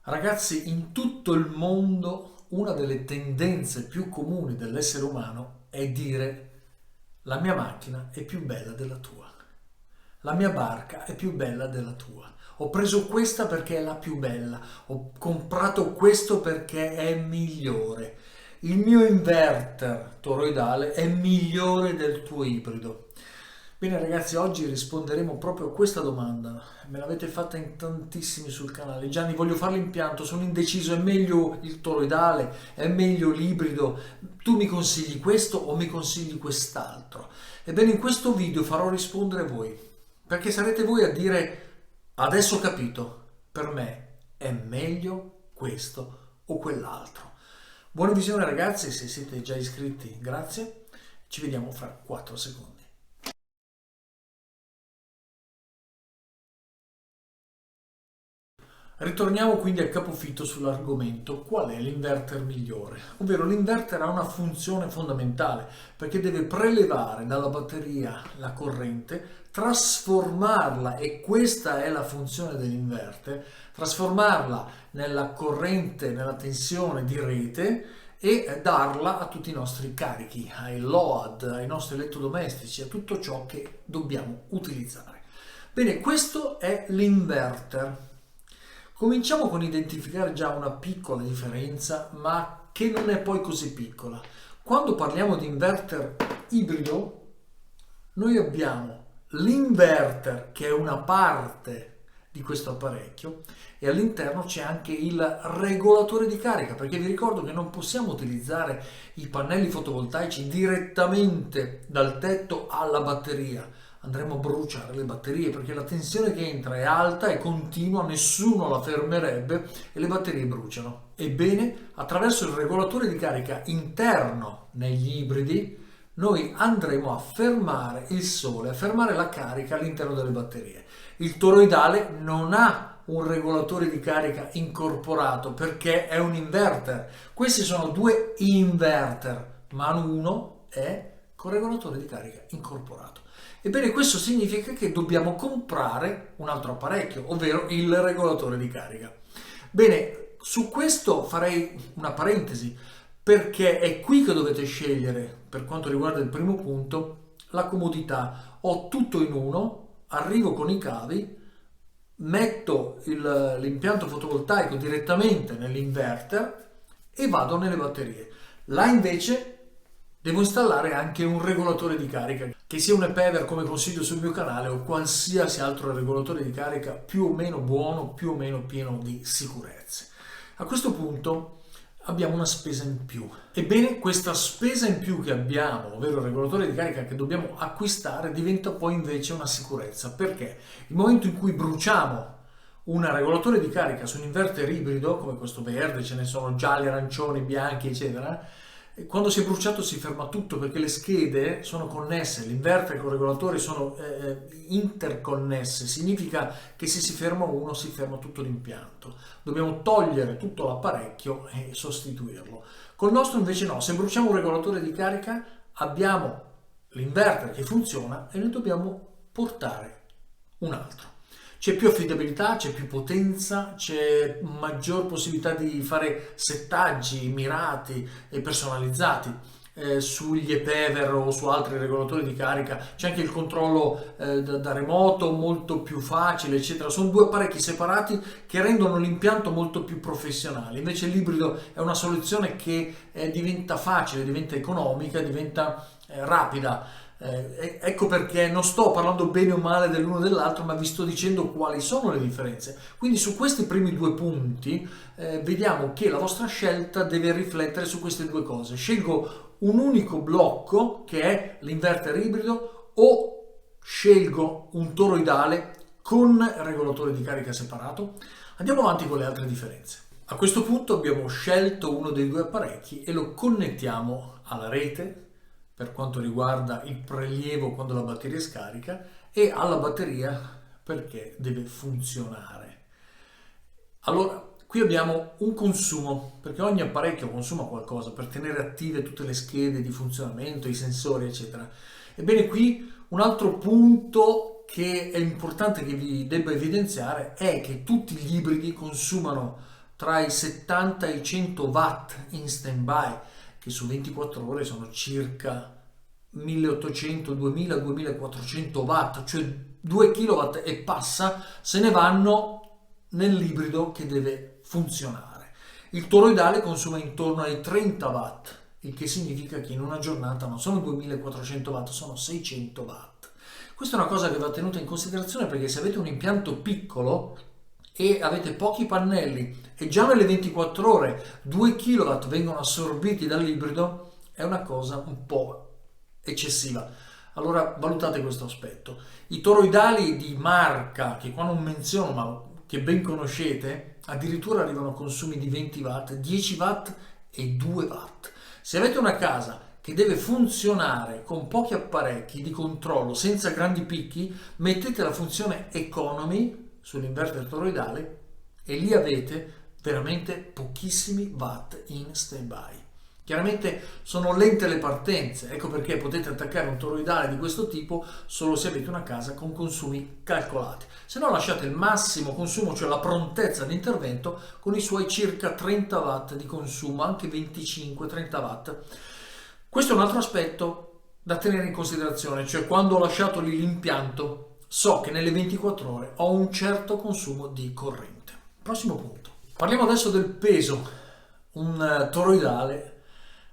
Ragazzi, in tutto il mondo una delle tendenze più comuni dell'essere umano è dire la mia macchina è più bella della tua, la mia barca è più bella della tua, ho preso questa perché è la più bella, ho comprato questo perché è migliore, il mio inverter toroidale è migliore del tuo ibrido. Bene ragazzi, oggi risponderemo proprio a questa domanda. Me l'avete fatta in tantissimi sul canale. Gianni, voglio fare l'impianto, sono indeciso, è meglio il toroidale, è meglio l'ibrido? Tu mi consigli questo o mi consigli quest'altro? Ebbene, in questo video farò rispondere voi, perché sarete voi a dire adesso ho capito, per me è meglio questo o quell'altro. Buona visione ragazzi, se siete già iscritti, grazie. Ci vediamo fra 4 secondi. Ritorniamo quindi a capofitto sull'argomento qual è l'inverter migliore, ovvero l'inverter ha una funzione fondamentale perché deve prelevare dalla batteria la corrente, trasformarla, e questa è la funzione dell'inverter, trasformarla nella corrente, nella tensione di rete e darla a tutti i nostri carichi, ai load, ai nostri elettrodomestici, a tutto ciò che dobbiamo utilizzare. Bene, questo è l'inverter. Cominciamo con identificare già una piccola differenza, ma che non è poi così piccola. Quando parliamo di inverter ibrido, noi abbiamo l'inverter che è una parte di questo apparecchio e all'interno c'è anche il regolatore di carica, perché vi ricordo che non possiamo utilizzare i pannelli fotovoltaici direttamente dal tetto alla batteria. Andremo a bruciare le batterie perché la tensione che entra è alta e continua, nessuno la fermerebbe e le batterie bruciano. Ebbene, attraverso il regolatore di carica interno negli ibridi, noi andremo a fermare il sole, a fermare la carica all'interno delle batterie. Il toroidale non ha un regolatore di carica incorporato perché è un inverter. Questi sono due inverter, ma uno è con regolatore di carica incorporato. Ebbene, questo significa che dobbiamo comprare un altro apparecchio, ovvero il regolatore di carica. Bene, su questo farei una parentesi, perché è qui che dovete scegliere, per quanto riguarda il primo punto, la comodità. Ho tutto in uno, arrivo con i cavi, metto l'impianto fotovoltaico direttamente nell'inverter e vado nelle batterie. Là invece devo installare anche un regolatore di carica, che sia un EPEVER come consiglio sul mio canale o qualsiasi altro regolatore di carica più o meno buono, più o meno pieno di sicurezze. A questo punto abbiamo una spesa in più. Ebbene, questa spesa in più che abbiamo, ovvero il regolatore di carica che dobbiamo acquistare, diventa poi invece una sicurezza. Perché? Il momento in cui bruciamo un regolatore di carica su un inverter ibrido, come questo verde, ce ne sono gialli, arancioni, bianchi, eccetera, quando si è bruciato si ferma tutto perché le schede sono connesse, l'inverter con i regolatori sono interconnesse, significa che se si ferma uno si ferma tutto l'impianto. Dobbiamo togliere tutto l'apparecchio e sostituirlo. Col nostro invece no, se bruciamo un regolatore di carica abbiamo l'inverter che funziona e noi dobbiamo portare un altro. C'è più affidabilità, c'è più potenza, c'è maggior possibilità di fare settaggi mirati e personalizzati sugli EPEVER o su altri regolatori di carica. C'è anche il controllo da remoto molto più facile, eccetera. Sono due apparecchi separati che rendono l'impianto molto più professionale. Invece l'ibrido è una soluzione che diventa facile, diventa economica, diventa rapida. Ecco perché non sto parlando bene o male dell'uno o dell'altro, ma vi sto dicendo quali sono le differenze. Quindi su questi primi due punti vediamo che la vostra scelta deve riflettere su queste due cose. Scelgo un unico blocco che è l'inverter ibrido o scelgo un toroidale con regolatore di carica separato? Andiamo avanti con le altre differenze. A questo punto abbiamo scelto uno dei due apparecchi e lo connettiamo alla rete per quanto riguarda il prelievo quando la batteria è scarica e alla batteria perché deve funzionare. Allora, qui abbiamo un consumo, perché ogni apparecchio consuma qualcosa per tenere attive tutte le schede di funzionamento, i sensori, eccetera. Ebbene, qui un altro punto che è importante che vi debba evidenziare è che tutti gli ibridi consumano tra i 70 e i 100 watt in stand-by, che su 24 ore sono circa 1800, 2000, 2400 watt, cioè 2 kW e passa se ne vanno nell'ibrido che deve funzionare. Il toroidale consuma intorno ai 30 watt, il che significa che in una giornata non sono 2400 watt, sono 600 watt. Questa è una cosa che va tenuta in considerazione, perché se avete un impianto piccolo e avete pochi pannelli e già nelle 24 ore 2 kW vengono assorbiti dall'ibrido, è una cosa un po' eccessiva. Allora valutate questo aspetto. I toroidali di marca, che qua non menziono ma che ben conoscete, addirittura arrivano a consumi di 20 watt, 10 watt e 2 watt. Se avete una casa che deve funzionare con pochi apparecchi di controllo, senza grandi picchi, mettete la funzione economy sull'inverter toroidale e lì avete veramente pochissimi watt in stand-by. Chiaramente sono lente le partenze, ecco perché potete attaccare un toroidale di questo tipo solo se avete una casa con consumi calcolati. Se no lasciate il massimo consumo, cioè la prontezza di intervento, con i suoi circa 30 watt di consumo, anche 25-30 watt. Questo è un altro aspetto da tenere in considerazione, cioè quando ho lasciato lì l'impianto so che nelle 24 ore ho un certo consumo di corrente. Prossimo punto. Parliamo adesso del peso. Un toroidale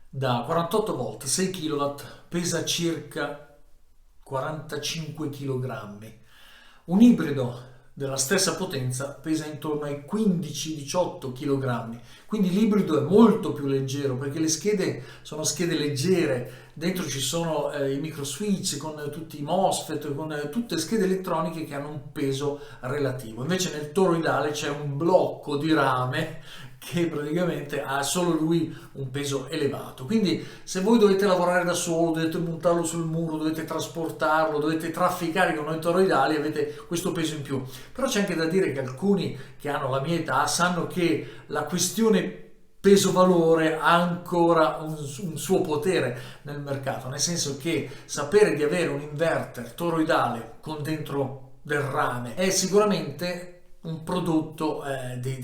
da 48 volt, 6 kW, pesa circa 45 kg. Un ibrido della stessa potenza pesa intorno ai 15-18 kg. Quindi l'ibrido è molto più leggero, perché le schede sono schede leggere, dentro ci sono i microswitch con tutti i MOSFET, con tutte schede elettroniche che hanno un peso relativo. Invece nel toroidale c'è un blocco di rame che praticamente ha solo lui un peso elevato. Quindi se voi dovete lavorare da solo, dovete montarlo sul muro, dovete trasportarlo, dovete trafficare con i toroidali, avete questo peso in più. Però c'è anche da dire che alcuni che hanno la mia età sanno che la questione peso-valore ha ancora un suo potere nel mercato, nel senso che sapere di avere un inverter toroidale con dentro del rame è sicuramente un prodotto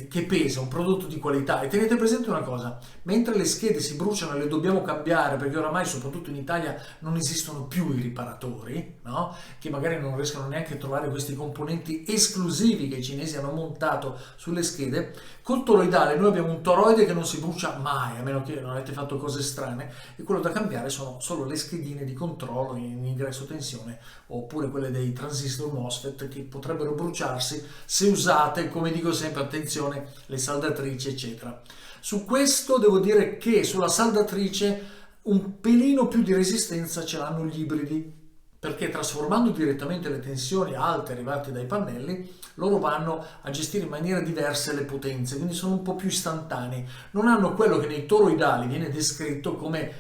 che pesa, un prodotto di qualità. E tenete presente una cosa: mentre le schede si bruciano e le dobbiamo cambiare, perché oramai soprattutto in Italia non esistono più i riparatori, no? Che magari non riescono neanche a trovare questi componenti esclusivi che i cinesi hanno montato sulle schede, col toroidale noi abbiamo un toroide che non si brucia mai, a meno che non avete fatto cose strane, e quello da cambiare sono solo le schedine di controllo in ingresso tensione, oppure quelle dei transistor MOSFET, che potrebbero bruciarsi se usate, come dico sempre, attenzione, le saldatrici eccetera. Su questo devo dire che sulla saldatrice un pelino più di resistenza ce l'hanno gli ibridi, perché trasformando direttamente le tensioni alte arrivate dai pannelli, loro vanno a gestire in maniera diversa le potenze, quindi sono un po' più istantanei. Non hanno quello che nei toroidali viene descritto come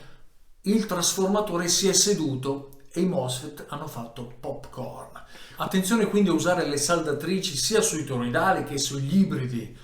il trasformatore si è seduto e i MOSFET hanno fatto popcorn. Attenzione quindi a usare le saldatrici sia sui toroidali che sugli ibridi.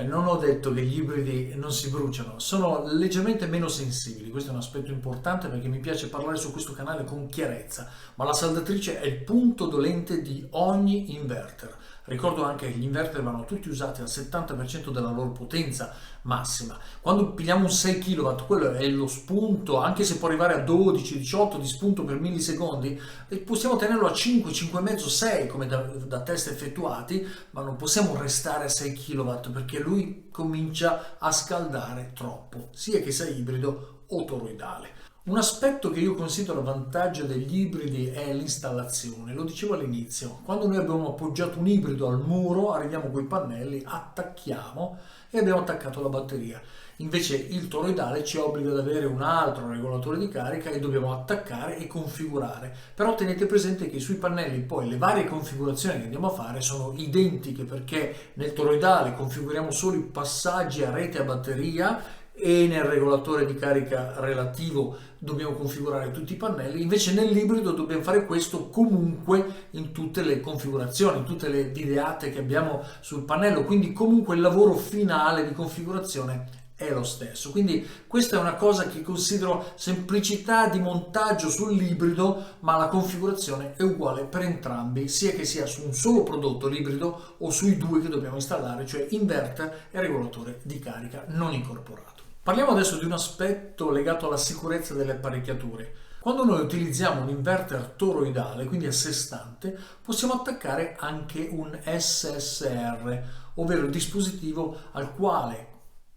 Non ho detto che gli ibridi non si bruciano, sono leggermente meno sensibili. Questo è un aspetto importante, perché mi piace parlare su questo canale con chiarezza, ma la saldatrice è il punto dolente di ogni inverter. Ricordo anche che gli inverter vanno tutti usati al 70% della loro potenza massima. Quando pigliamo un 6 kW, quello è lo spunto, anche se può arrivare a 12-18 di spunto per millisecondi, possiamo tenerlo a 5, 5,5, 6 come da test effettuati, ma non possiamo restare a 6 kW, perché lui comincia a scaldare troppo, sia che sia ibrido o toroidale. Un aspetto che io considero vantaggio degli ibridi è l'installazione. Lo dicevo all'inizio: quando noi abbiamo appoggiato un ibrido al muro, arriviamo con i pannelli, attacchiamo e abbiamo attaccato la batteria. Invece il toroidale ci obbliga ad avere un altro regolatore di carica e dobbiamo attaccare e configurare. Però tenete presente che sui pannelli poi le varie configurazioni che andiamo a fare sono identiche, perché nel toroidale configuriamo solo i passaggi a rete a batteria e nel regolatore di carica relativo dobbiamo configurare tutti i pannelli. Invece nell'ibrido dobbiamo fare questo comunque in tutte le configurazioni, in tutte le videate che abbiamo sul pannello, quindi comunque il lavoro finale di configurazione è lo stesso. Quindi questa è una cosa che considero semplicità di montaggio sull'ibrido, ma la configurazione è uguale per entrambi, sia che sia su un solo prodotto, l'ibrido, o sui due che dobbiamo installare, cioè inverter e regolatore di carica non incorporato. Parliamo adesso di un aspetto legato alla sicurezza delle apparecchiature. Quando noi utilizziamo un inverter toroidale, quindi a sé stante, possiamo attaccare anche un SSR, ovvero il dispositivo al quale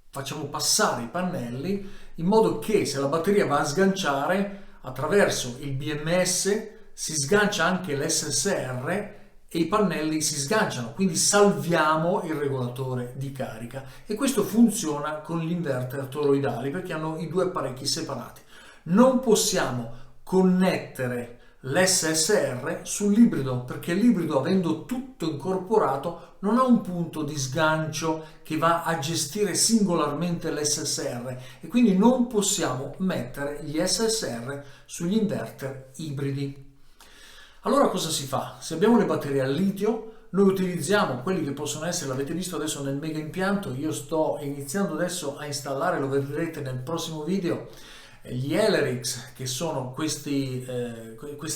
facciamo passare i pannelli in modo che se la batteria va a sganciare attraverso il BMS si sgancia anche l'SSR e i pannelli si sganciano, quindi salviamo il regolatore di carica, e questo funziona con gli inverter toroidali perché hanno i due apparecchi separati. Non possiamo connettere l'SSR sull'ibrido perché l'ibrido, avendo tutto incorporato, non ha un punto di sgancio che va a gestire singolarmente l'SSR, e quindi non possiamo mettere gli SSR sugli inverter ibridi. Allora cosa si fa? Se abbiamo le batterie al litio, noi utilizziamo quelli che possono essere, l'avete visto adesso nel mega impianto, io sto iniziando adesso a installare, lo vedrete nel prossimo video, gli Elerix, che sono queste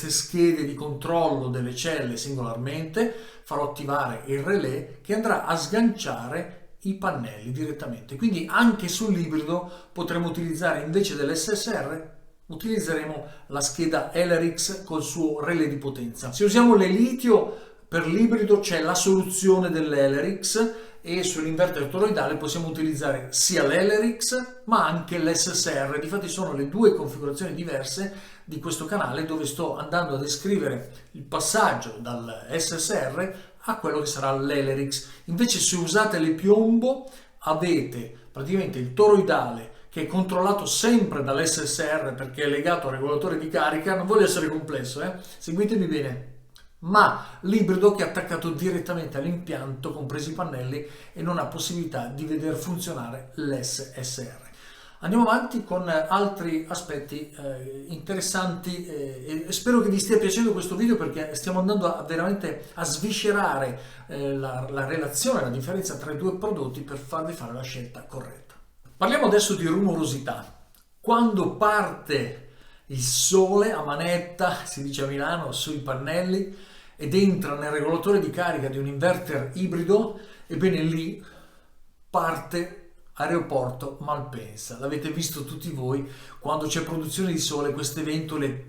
schede di controllo delle celle singolarmente. Farò attivare il relè che andrà a sganciare i pannelli direttamente, quindi anche sull'ibrido potremo utilizzare, invece dell'SSR utilizzeremo la scheda Elerix col suo relè di potenza. Se usiamo le litio per l'ibrido c'è la soluzione dell'Elerix, e sull'inverter toroidale possiamo utilizzare sia l'Elerix ma anche l'SSR. Difatti sono le due configurazioni diverse di questo canale, dove sto andando a descrivere il passaggio dal SSR a quello che sarà l'Elerix. Invece, se usate le piombo, avete praticamente il toroidale che è controllato sempre dall'SSR perché è legato al regolatore di carica. Non voglio essere complesso, seguitemi bene, ma l'ibrido che è attaccato direttamente all'impianto, compresi i pannelli, e non ha possibilità di veder funzionare l'SSR. Andiamo avanti con altri aspetti interessanti, e spero che vi stia piacendo questo video, perché stiamo andando veramente a sviscerare la relazione, la differenza tra i due prodotti per farvi fare la scelta corretta. Parliamo adesso di rumorosità. Quando parte il sole a manetta, si dice a Milano, sui pannelli, ed entra nel regolatore di carica di un inverter ibrido, ebbene lì parte aeroporto Malpensa. L'avete visto tutti voi, quando c'è produzione di sole queste ventole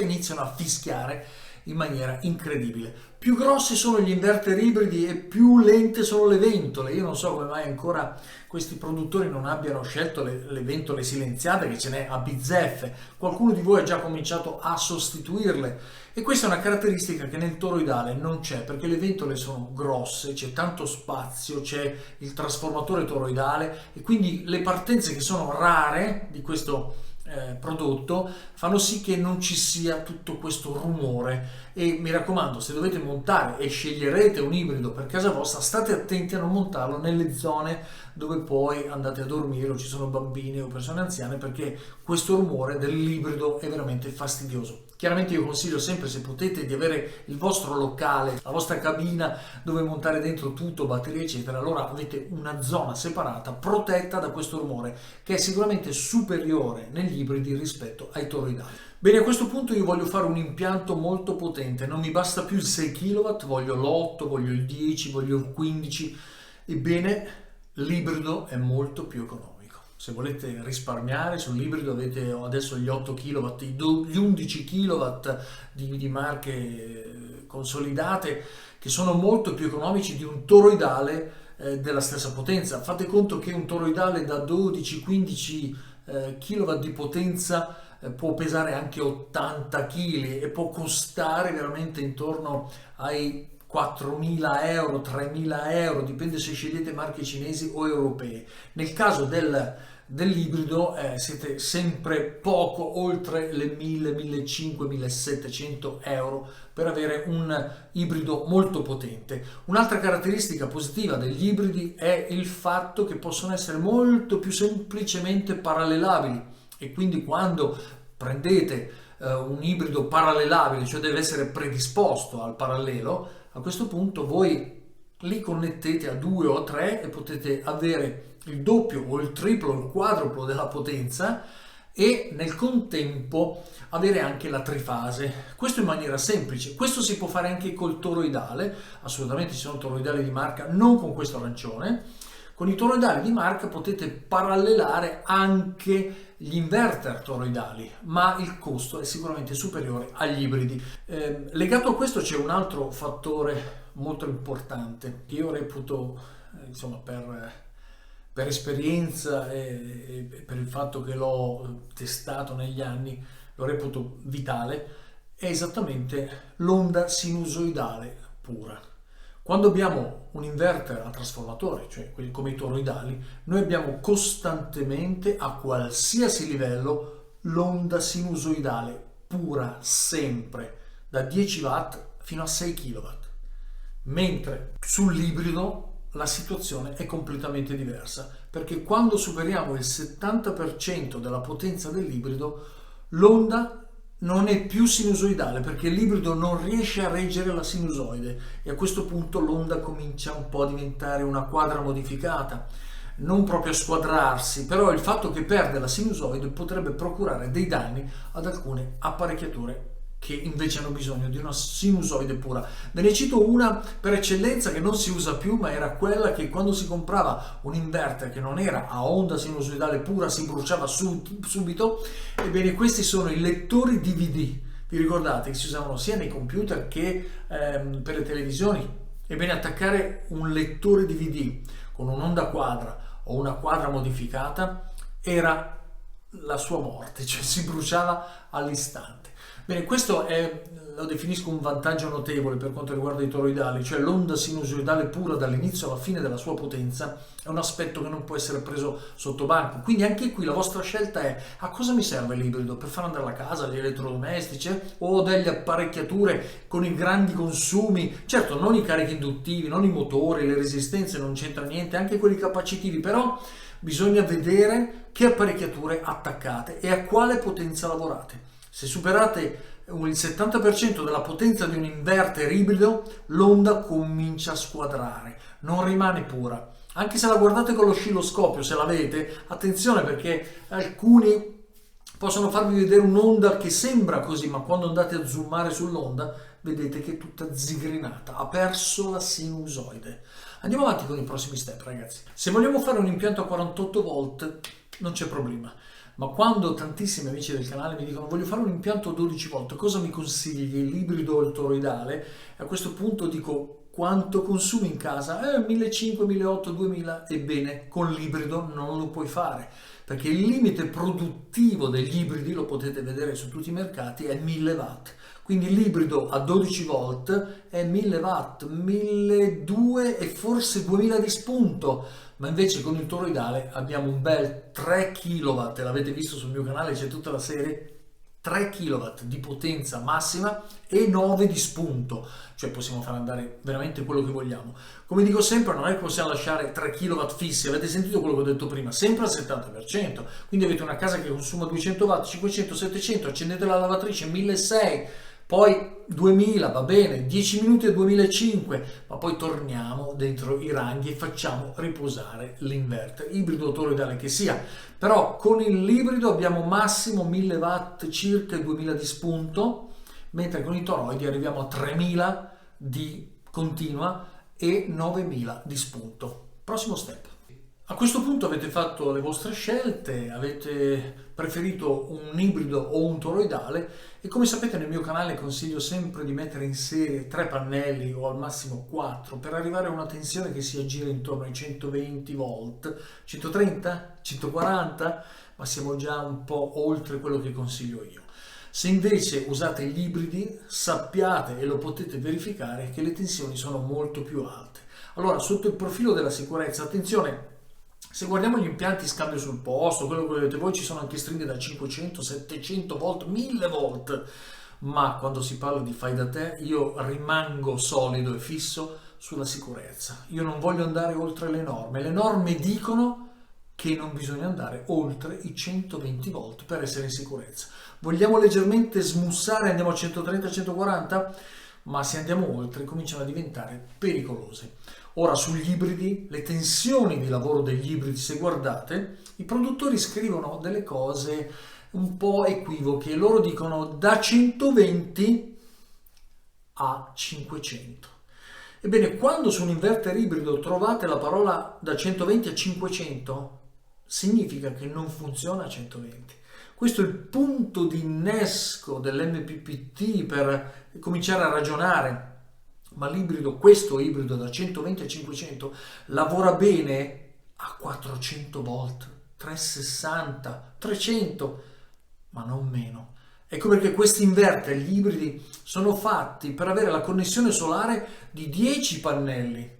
iniziano a fischiare in maniera incredibile. Più grossi sono gli inverter ibridi e più lente sono le ventole. Io non so come mai ancora questi produttori non abbiano scelto le ventole silenziate, che ce n'è a bizzeffe. Qualcuno di voi ha già cominciato a sostituirle, e questa è una caratteristica che nel toroidale non c'è, perché le ventole sono grosse, c'è tanto spazio, c'è il trasformatore toroidale, e quindi le partenze, che sono rare di questo prodotto, fanno sì che non ci sia tutto questo rumore. E mi raccomando, se dovete montare e sceglierete un ibrido per casa vostra, state attenti a non montarlo nelle zone dove poi andate a dormire o ci sono bambini o persone anziane, perché questo rumore dell'ibrido è veramente fastidioso. Chiaramente io consiglio sempre, se potete, di avere il vostro locale, la vostra cabina dove montare dentro tutto, batterie eccetera. Allora avete una zona separata, protetta da questo rumore, che è sicuramente superiore negli ibridi rispetto ai toroidali. Bene, a questo punto io voglio fare un impianto molto potente, non mi basta più il 6 kW, voglio l'8, voglio il 10, voglio il 15. Ebbene, l'ibrido è molto più economico. Se volete risparmiare sull'ibrido, avete adesso gli 8 kW, gli 11 kW di marche consolidate, che sono molto più economici di un toroidale della stessa potenza. Fate conto che un toroidale da 12-15 kW di potenza può pesare anche 80 kg e può costare veramente intorno ai 4.000 euro, 3.000 euro, dipende se scegliete marche cinesi o europee. Nel caso dell'ibrido siete sempre poco oltre le 1.000, 1.500, 1.700 euro per avere un ibrido molto potente. Un'altra caratteristica positiva degli ibridi è il fatto che possono essere molto più semplicemente parallelabili, e quindi quando prendete un ibrido parallelabile, cioè deve essere predisposto al parallelo, a questo punto voi li connettete a 2 o a 3 e potete avere il doppio o il triplo o il quadruplo della potenza e nel contempo avere anche la trifase. Questo in maniera semplice. Questo si può fare anche col toroidale, assolutamente ci sono toroidali di marca, non con questo arancione. Con i toroidali di marca potete parallelare anche gli inverter toroidali, ma il costo è sicuramente superiore agli ibridi. Legato a questo c'è un altro fattore molto importante che io reputo, insomma, per esperienza e per il fatto che l'ho testato negli anni, lo reputo vitale, è esattamente l'onda sinusoidale pura. Quando abbiamo un inverter a trasformatore, cioè quelli come i toroidali, noi abbiamo costantemente a qualsiasi livello l'onda sinusoidale pura, sempre, da 10 watt fino a 6 kW. Mentre sull'ibrido la situazione è completamente diversa, perché quando superiamo il 70% della potenza dell'ibrido, l'onda non è più sinusoidale, perché l'ibrido non riesce a reggere la sinusoide e a questo punto l'onda comincia un po' a diventare una quadra modificata, non proprio a squadrarsi, però il fatto che perde la sinusoide potrebbe procurare dei danni ad alcune apparecchiature che invece hanno bisogno di una sinusoide pura. Ve ne cito una per eccellenza che non si usa più, ma era quella che quando si comprava un inverter che non era a onda sinusoidale pura si bruciava subito. Ebbene, questi sono i lettori DVD. Vi ricordate che si usavano sia nei computer che per le televisioni? Ebbene, attaccare un lettore DVD con un'onda quadra o una quadra modificata era la sua morte, cioè si bruciava all'istante. Bene, questo lo definisco un vantaggio notevole per quanto riguarda i toroidali, cioè l'onda sinusoidale pura dall'inizio alla fine della sua potenza è un aspetto che non può essere preso sotto banco. Quindi anche qui la vostra scelta è: a cosa mi serve l'ibrido? Per far andare la casa, gli elettrodomestici o delle apparecchiature con i grandi consumi? Certo, non i carichi induttivi, non i motori, le resistenze, non c'entra niente, anche quelli capacitivi, però bisogna vedere che apparecchiature attaccate e a quale potenza lavorate. Se superate il 70% della potenza di un inverter ibrido, l'onda comincia a squadrare, non rimane pura. Anche se la guardate con l'oscilloscopio, se l'avete, attenzione, perché alcuni possono farvi vedere un'onda che sembra così, ma quando andate a zoomare sull'onda vedete che è tutta zigrinata, ha perso la sinusoide. Andiamo avanti con i prossimi step, ragazzi. Se vogliamo fare un impianto a 48 volt non c'è problema. Ma quando tantissimi amici del canale mi dicono: voglio fare un impianto a 12 volt, cosa mi consigli, l'ibrido o il toroidale? A questo punto dico: quanto consumi in casa? 1500, 1800, 2000. Ebbene, con l'ibrido non lo puoi fare, perché il limite produttivo degli ibridi, lo potete vedere su tutti i mercati, è 1000 watt. Quindi l'ibrido a 12 volt è 1000 watt, 1200 e forse 2000 di spunto, ma invece con il toroidale abbiamo un bel 3 kW, l'avete visto sul mio canale, c'è tutta la serie, 3 kW di potenza massima e 9 di spunto, cioè possiamo far andare veramente quello che vogliamo. Come dico sempre, non è che possiamo lasciare 3 kW fissi, avete sentito quello che ho detto prima, sempre al 70%, quindi avete una casa che consuma 200 watt, 500, 700, accendete la lavatrice 1600, poi 2000, va bene, 10 minuti e 2005, ma poi torniamo dentro i ranghi e facciamo riposare l'inverter, ibrido o toroidale che sia. Però con l'ibrido abbiamo massimo 1000 watt circa e 2000 di spunto, mentre con i toroidi arriviamo a 3000 di continua e 9000 di spunto. Prossimo step. A questo punto avete fatto le vostre scelte, avete preferito un ibrido o un toroidale e come sapete nel mio canale consiglio sempre di mettere in serie 3 pannelli o al massimo 4 per arrivare a una tensione che si aggira intorno ai 120 volt, 130, 140, ma siamo già un po' oltre quello che consiglio io. Se invece usate gli ibridi, sappiate e lo potete verificare che le tensioni sono molto più alte. Allora, sotto il profilo della sicurezza, attenzione, se guardiamo gli impianti scambio sul posto, quello che vedete voi, ci sono anche stringhe da 500, 700 volt, 1000 volt, ma quando si parla di fai da te io rimango solido e fisso sulla sicurezza. Io non voglio andare oltre le norme dicono che non bisogna andare oltre i 120 volt per essere in sicurezza. Vogliamo leggermente smussare, andiamo a 130, 140? Ma se andiamo oltre cominciano a diventare pericolose. Ora, sugli ibridi, le tensioni di lavoro degli ibridi, se guardate, i produttori scrivono delle cose un po' equivoche. Loro dicono da 120 a 500. Ebbene, quando su un inverter ibrido trovate la parola da 120 a 500, significa che non funziona a 120. Questo è il punto di innesco dell'MPPT per cominciare a ragionare. Ma l'ibrido, questo ibrido da 120 a 500, lavora bene a 400 volt, 360, 300, ma non meno. Ecco perché questi inverter, gli ibridi, sono fatti per avere la connessione solare di 10 pannelli.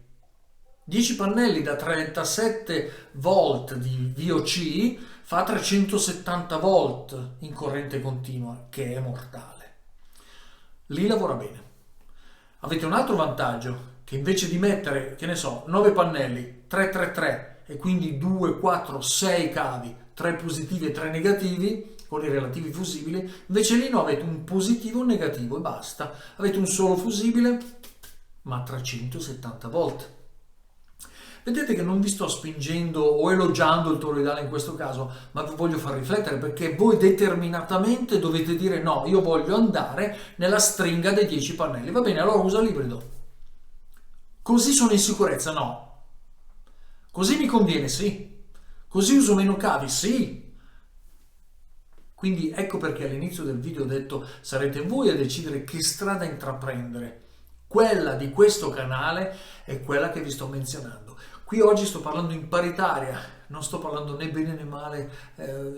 10 pannelli da 37 volt di VOC fa 370 volt in corrente continua, che è mortale. Lì lavora bene. Avete un altro vantaggio, che invece di mettere, che ne so, 9 pannelli, 3 e quindi 2, 4, 6 cavi, 3 positivi e 3 negativi, con i relativi fusibili, invece lì no, avete un positivo e un negativo e basta. Avete un solo fusibile, ma 370 volt. Vedete che non vi sto spingendo o elogiando il toroidale in questo caso, ma vi voglio far riflettere, perché voi determinatamente dovete dire no, io voglio andare nella stringa dei 10 pannelli. Va bene, allora usa l'ibrido. Così sono in sicurezza? No. Così mi conviene? Sì. Così uso meno cavi? Sì. Quindi ecco perché all'inizio del video ho detto sarete voi a decidere che strada intraprendere. Quella di questo canale è quella che vi sto menzionando. Qui oggi sto parlando in paritaria, non sto parlando né bene né male.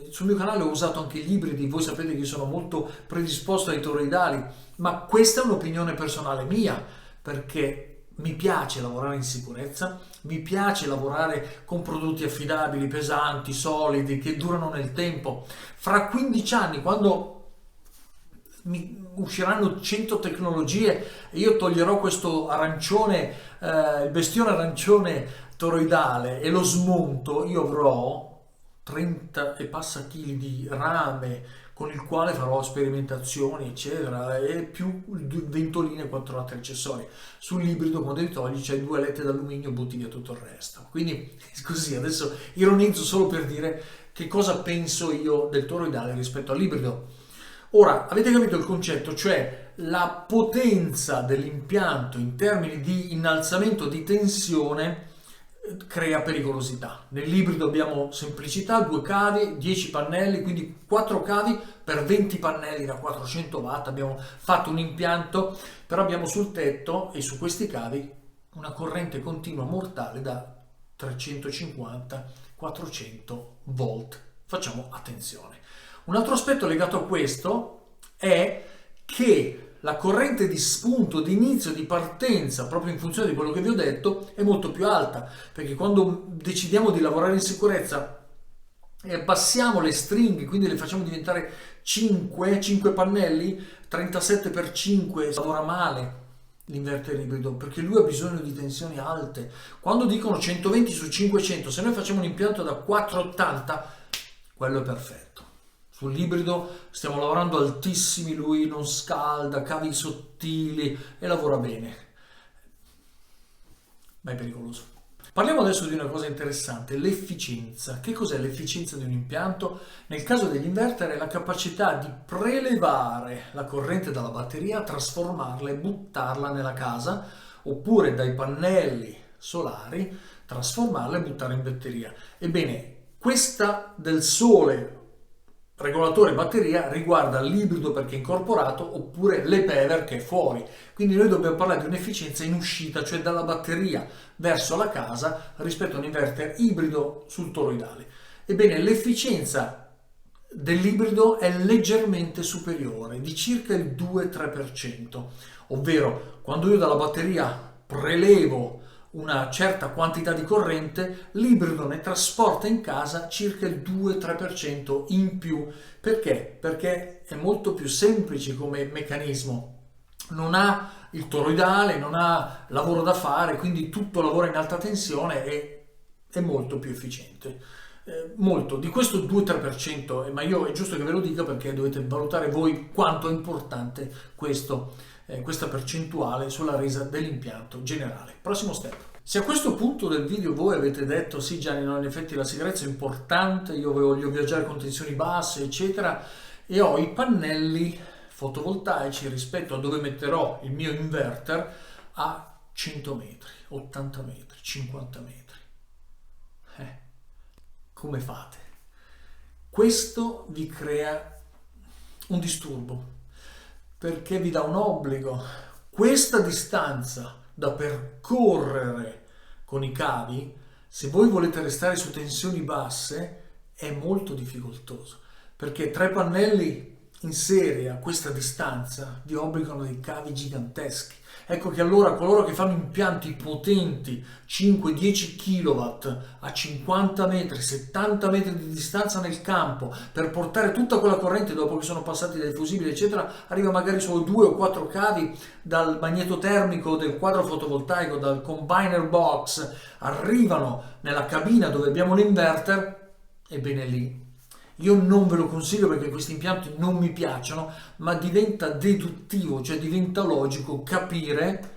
Sul mio canale ho usato anche gli ibridi, voi sapete che io sono molto predisposto ai toroidali, ma questa è un'opinione personale mia, perché mi piace lavorare in sicurezza, mi piace lavorare con prodotti affidabili, pesanti, solidi, che durano nel tempo. Fra 15 anni, quando usciranno 100 tecnologie e io toglierò questo arancione, il bestione arancione toroidale e lo smonto, io avrò 30 e passa chili di rame con il quale farò sperimentazioni eccetera, e più ventoline e 4 altri accessori. Sull'ibrido quando li togli c'hai 2 alette d'alluminio, butti via tutto il resto. Quindi così, adesso ironizzo solo per dire che cosa penso io del toroidale rispetto all'ibrido. Ora, avete capito il concetto, cioè la potenza dell'impianto in termini di innalzamento di tensione crea pericolosità. Nell'ibrido abbiamo semplicità, 2 cavi, 10 pannelli, quindi 4 cavi per 20 pannelli da 400 watt. Abbiamo fatto un impianto, però abbiamo sul tetto e su questi cavi una corrente continua mortale da 350-400 volt. Facciamo attenzione. Un altro aspetto legato a questo è che la corrente di spunto, di inizio, di partenza, proprio in funzione di quello che vi ho detto, è molto più alta, perché quando decidiamo di lavorare in sicurezza e abbassiamo le stringhe, quindi le facciamo diventare 5 pannelli, 37 per 5 lavora male l'inverter ibrido, perché lui ha bisogno di tensioni alte. Quando dicono 120 su 500, se noi facciamo un impianto da 480, quello è perfetto. Sull'ibrido stiamo lavorando altissimi, lui non scalda, cavi sottili e lavora bene, ma è pericoloso. Parliamo adesso di una cosa interessante, l'efficienza. Che cos'è l'efficienza di un impianto? Nel caso degli inverter è la capacità di prelevare la corrente dalla batteria, trasformarla e buttarla nella casa, oppure dai pannelli solari, trasformarla e buttarla in batteria. Ebbene, questa del sole regolatore batteria riguarda l'ibrido perché è incorporato, oppure l'e-PEVER che è fuori. Quindi noi dobbiamo parlare di un'efficienza in uscita, cioè dalla batteria verso la casa, rispetto a un inverter ibrido sul toroidale. Ebbene, l'efficienza dell'ibrido è leggermente superiore, di circa il 2-3%, ovvero quando io dalla batteria prelevo una certa quantità di corrente, l'ibrido ne trasporta in casa circa il 2-3% in più. Perché? Perché è molto più semplice come meccanismo, non ha il toroidale, non ha lavoro da fare, quindi tutto lavora in alta tensione e è molto più efficiente. Molto di questo 2-3%, ma io è giusto che ve lo dica perché dovete valutare voi quanto è importante questa percentuale sulla resa dell'impianto generale. Prossimo step. Se a questo punto del video voi avete detto sì Gianni, no, in effetti la sicurezza è importante, io voglio viaggiare con tensioni basse, eccetera, e ho i pannelli fotovoltaici rispetto a dove metterò il mio inverter a 100 metri, 80 metri, 50 metri. Come fate? Questo vi crea un disturbo perché vi dà un obbligo. Questa distanza da percorrere con i cavi, se voi volete restare su tensioni basse, è molto difficoltoso perché 3 pannelli in serie a questa distanza vi obbligano dei cavi giganteschi. Ecco che allora coloro che fanno impianti potenti 5-10 kW a 50 metri, 70 metri di distanza nel campo per portare tutta quella corrente dopo che sono passati dai fusibili eccetera, arriva magari solo 2 o 4 cavi dal magnetotermico del quadro fotovoltaico, dal combiner box, arrivano nella cabina dove abbiamo l'inverter, ebbene lì io non ve lo consiglio perché questi impianti non mi piacciono, ma diventa deduttivo, cioè diventa logico capire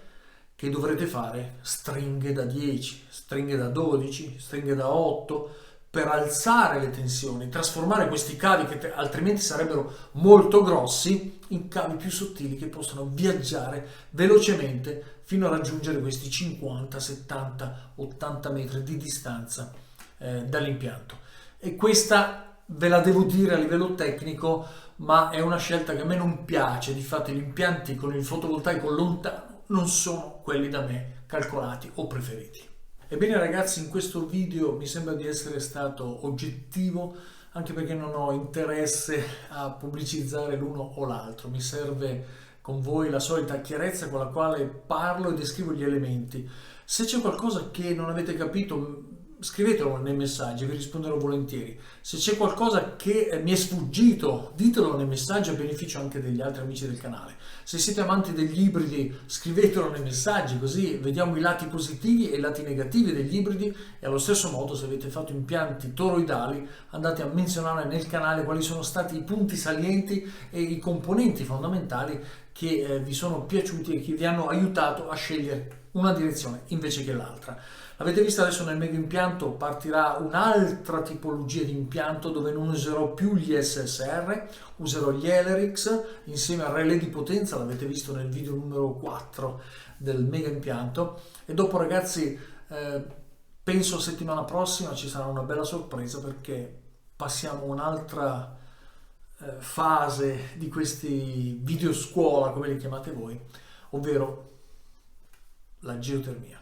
che dovrete fare stringhe da 10, stringhe da 12, stringhe da 8 per alzare le tensioni, trasformare questi cavi che altrimenti sarebbero molto grossi in cavi più sottili che possono viaggiare velocemente fino a raggiungere questi 50, 70, 80 metri di distanza dall'impianto. E questa ve la devo dire a livello tecnico, ma è una scelta che a me non piace. Difatti gli impianti con il fotovoltaico lontano non sono quelli da me calcolati o preferiti. Ebbene ragazzi, in questo video mi sembra di essere stato oggettivo, anche perché non ho interesse a pubblicizzare l'uno o l'altro. Mi serve con voi la solita chiarezza con la quale parlo e descrivo gli elementi. Se c'è qualcosa che non avete capito, scrivetelo nei messaggi, vi risponderò volentieri. Se c'è qualcosa che mi è sfuggito, ditelo nei messaggi a beneficio anche degli altri amici del canale. Se siete amanti degli ibridi, scrivetelo nei messaggi, così vediamo i lati positivi e i lati negativi degli ibridi, e allo stesso modo se avete fatto impianti toroidali andate a menzionare nel canale quali sono stati i punti salienti e i componenti fondamentali che vi sono piaciuti e che vi hanno aiutato a scegliere una direzione invece che l'altra. Avete visto adesso nel mega impianto partirà un'altra tipologia di impianto dove non userò più gli SSR, userò gli Elerix insieme al relè di potenza, l'avete visto nel video numero 4 del mega impianto. E dopo ragazzi penso settimana prossima ci sarà una bella sorpresa perché passiamo un'altra fase di questi video scuola come li chiamate voi, ovvero la geotermia.